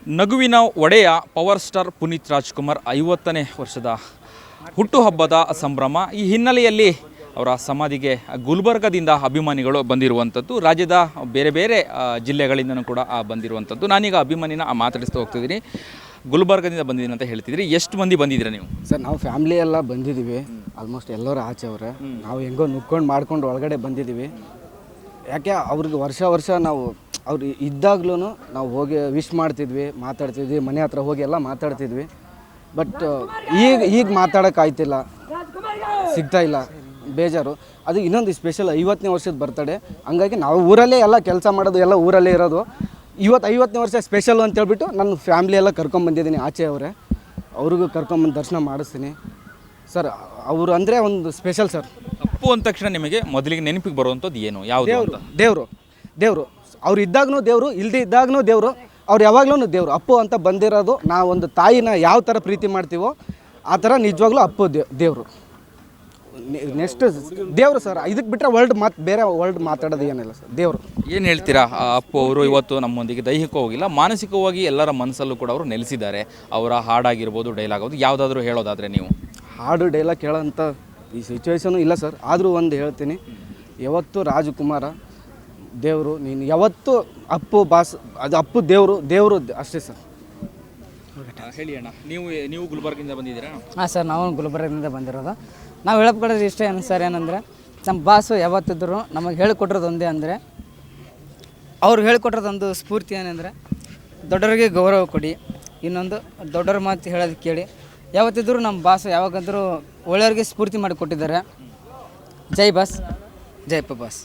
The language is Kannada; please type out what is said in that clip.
ನಗುವಿನ ಒಡೆಯ ಪವರ್ ಸ್ಟಾರ್ ಪುನೀತ್ ರಾಜ್ಕುಮಾರ್ 50ನೇ ವರ್ಷದ ಹುಟ್ಟುಹಬ್ಬದ ಸಂಭ್ರಮ. ಈ ಹಿನ್ನೆಲೆಯಲ್ಲಿ ಅವರ ಸಮಾಧಿಗೆ ಗುಲ್ಬರ್ಗದಿಂದ ಅಭಿಮಾನಿಗಳು ಬಂದಿರುವಂಥದ್ದು, ರಾಜ್ಯದ ಬೇರೆ ಬೇರೆ ಜಿಲ್ಲೆಗಳಿಂದನೂ ಕೂಡ ಬಂದಿರುವಂಥದ್ದು. ನಾನೀಗ ಅಭಿಮಾನಿನ ಮಾತಾಡಿಸ್ತಾ ಹೋಗ್ತಿದ್ದೀನಿ. ಗುಲ್ಬರ್ಗದಿಂದ ಬಂದಿದ್ದೀನಿ ಅಂತ ಹೇಳ್ತಿದ್ರಿ, ಎಷ್ಟು ಮಂದಿ ಬಂದಿದ್ದೀರಾ ನೀವು? ಸರ್, ನಾವು ಫ್ಯಾಮ್ಲಿ ಎಲ್ಲ ಬಂದಿದ್ದೀವಿ. ಆಲ್ಮೋಸ್ಟ್ ಎಲ್ಲರೂ ಆಚೆ ಅವರೇ. ನಾವು ಹೆಂಗೋ ನುಗ್ಕೊಂಡು ಮಾಡ್ಕೊಂಡು ಒಳಗಡೆ ಬಂದಿದ್ದೀವಿ. ಯಾಕೆ ಅವ್ರಿಗೆ ವರ್ಷ ನಾವು ಅವ್ರು ಇದ್ದಾಗ್ಲೂ ನಾವು ಹೋಗಿ ವಿಶ್ ಮಾಡ್ತಿದ್ವಿ, ಮಾತಾಡ್ತಿದ್ವಿ, ಮನೆ ಹತ್ರ ಹೋಗಿ ಎಲ್ಲ ಮಾತಾಡ್ತಿದ್ವಿ. ಬಟ್ ಈಗ ಮಾತಾಡೋಕ್ಕಾಯ್ತಿಲ್ಲ, ಸಿಗ್ತಾ ಇಲ್ಲ, ಬೇಜಾರು. ಅದು ಇನ್ನೊಂದು ಸ್ಪೆಷಲ್ 50ನೇ ವರ್ಷದ ಬರ್ತಡೇ. ಹಂಗಾಗಿ ನಾವು ಊರಲ್ಲೇ ಎಲ್ಲ ಕೆಲಸ ಮಾಡೋದು, ಎಲ್ಲ ಊರಲ್ಲೇ ಇರೋದು. 50ನೇ ವರ್ಷ ಸ್ಪೆಷಲ್ ಅಂತೇಳ್ಬಿಟ್ಟು ನನ್ನ ಫ್ಯಾಮ್ಲಿ ಎಲ್ಲ ಕರ್ಕೊಂಬಂದಿದ್ದೀನಿ ಆಚೆ ಅವರೇ. ಅವ್ರಿಗೂ ಕರ್ಕೊಂಬಂದು ದರ್ಶನ ಮಾಡಿಸ್ತೀನಿ ಸರ್. ಅವರು ಅಂದರೆ ಒಂದು ಸ್ಪೆಷಲ್ ಸರ್. ಅಪ್ಪು ಅಂದ ತಕ್ಷಣ ನಿಮಗೆ ಮೊದಲಿಗೆ ನೆನಪಿಗೆ ಬರುವಂಥದ್ದು ಏನು? ಯಾವುದು? ದೇವರು. ಅವ್ರು ಇದ್ದಾಗೂ ದೇವರು, ಇಲ್ಲದೆ ಇದ್ದಾಗೂ ದೇವರು, ಅವ್ರು ಯಾವಾಗಲೂ ದೇವರು. ಅಪ್ಪು ಅಂತ ಬಂದಿರೋದು, ನಾವೊಂದು ತಾಯಿನ ಯಾವ ಥರ ಪ್ರೀತಿ ಮಾಡ್ತೀವೋ ಆ ಥರ ನಿಜವಾಗ್ಲೂ ಅಪ್ಪು ದೇವರು. ನೆಕ್ಸ್ಟ್ ದೇವರು ಸರ್. ಇದಕ್ಕೆ ಬಿಟ್ಟರೆ ಬೇರೆ ವರ್ಲ್ಡ್ ಮಾತಾಡೋದು ಏನಿಲ್ಲ ಸರ್. ದೇವರು. ಏನು ಹೇಳ್ತೀರಾ? ಅಪ್ಪು ಅವರು ಇವತ್ತು ನಮ್ಮೊಂದಿಗೆ ದೈಹಿಕವಾಗಿಲ್ಲ, ಮಾನಸಿಕವಾಗಿ ಎಲ್ಲರ ಮನಸ್ಸಲ್ಲೂ ಕೂಡ ಅವರು ನೆಲೆಸಿದ್ದಾರೆ. ಅವರ ಹಾಡಾಗಿರ್ಬೋದು, ಡೈಲಾಗ್ ಆಗೋದು, ಯಾವುದಾದ್ರೂ ಹೇಳೋದಾದರೆ ನೀವು? ಹಾಡು ಡೈಲಾಗ್ ಕೇಳೋಂಥ ಈ ಸಿಚುವೇಶನು ಇಲ್ಲ ಸರ್. ಆದರೂ ಒಂದು ಹೇಳ್ತೀನಿ, ಯಾವತ್ತು ರಾಜಕುಮಾರ ದೇವರು, ನೀನು ಯಾವತ್ತು ಅಪ್ಪು ಬಾಸ್, ಅದು ಅಪ್ಪು ದೇವರು ಅಷ್ಟೇ ಸರ್. ಹೇಳಿ ಅಣ್ಣ, ನೀವು ಗುಲ್ಬರ್ಗಿಂದ ಬಂದಿದ್ದೀರಾ? ಹಾಂ ಸರ್, ನಾವು ಗುಲ್ಬರ್ಗದಿಂದ ಬಂದಿರೋದು. ನಾವು ಹೇಳ್ಕೊಡೋದು ಇಷ್ಟ ಏನು ಸರ್ ಏನಂದರೆ, ನಮ್ಮ ಬಾಸು ಯಾವತ್ತಿದ್ರು ನಮಗೆ ಹೇಳಿಕೊಟ್ಟಿರೋದು ಒಂದೇ ಅಂದರೆ, ಅವ್ರು ಹೇಳಿಕೊಟ್ಟಿರೋದೊಂದು ಸ್ಫೂರ್ತಿ ಏನಂದರೆ, ದೊಡ್ಡವರಿಗೆ ಗೌರವ ಕೊಡಿ, ಇನ್ನೊಂದು ದೊಡ್ಡವ್ರ ಮಾತು ಹೇಳೋದು ಕೇಳಿ. ಯಾವತ್ತಿದ್ದರೂ ನಮ್ಮ ಬಾಸು ಯಾವಾಗಾದರೂ ಒಳ್ಳೆಯವ್ರಿಗೆ ಸ್ಫೂರ್ತಿ ಮಾಡಿ ಕೊಟ್ಟಿದ್ದಾರೆ. ಜೈ ಬಾಸ್, ಜೈ ಬಾಸ್.